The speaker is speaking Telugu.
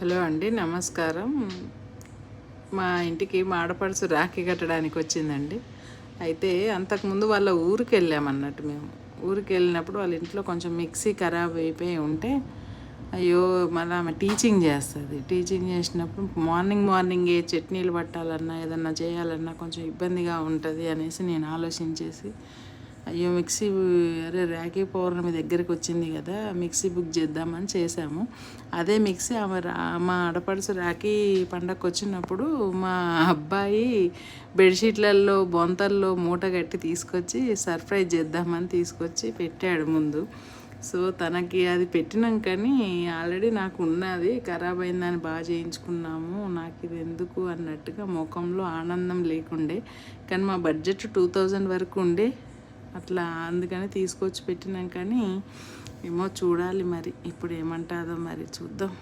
హలో అండి, నమస్కారం. మా ఇంటికి మా ఆడపడుచు రాఖీ కట్టడానికి వచ్చిందండి. అయితే అంతకుముందు వాళ్ళ ఊరికి వెళ్ళామన్నట్టు మేము. ఊరికి వెళ్ళినప్పుడు వాళ్ళ ఇంట్లో కొంచెం మిక్సీ ఖరాబ్ అయిపోయి ఉంటే, అయ్యో మళ్ళీ ఆమె టీచింగ్ చేస్తుంది. టీచింగ్ చేసినప్పుడు మార్నింగే చట్నీలు పట్టాలన్నా ఏదన్నా చేయాలన్నా కొంచెం ఇబ్బందిగా ఉంటుంది అనేసి నేను ఆలోచించేసి, అయ్యో అరే రాఖీ పౌర్ణమి దగ్గరికి వచ్చింది కదా, మిక్సీ బుక్ చేద్దామని చేశాము. అదే మిక్సీ మా ఆడపడుచు రాఖీ పండగకు వచ్చినప్పుడు మా అబ్బాయి బెడ్షీట్లలో బొంతల్లో మూట కట్టి తీసుకొచ్చి సర్ప్రైజ్ చేద్దామని తీసుకొచ్చి పెట్టాడు ముందు. సో తనకి అది పెట్టినాం, కానీ ఆల్రెడీ నాకు ఉన్నది ఖరాబ్ అయిందని బాగా చేయించుకున్నాము, నాకు ఇది ఎందుకు అన్నట్టుగా ముఖంలో ఆనందం లేకుండే. కానీ మా బడ్జెట్ 2000 వరకు ఉండే, అట్లా అందుకని తీసుకొచ్చి పెట్టినాం. కానీ ఏమో చూడాలి మరి ఇప్పుడు ఏమంటాదో మరి చూద్దాం.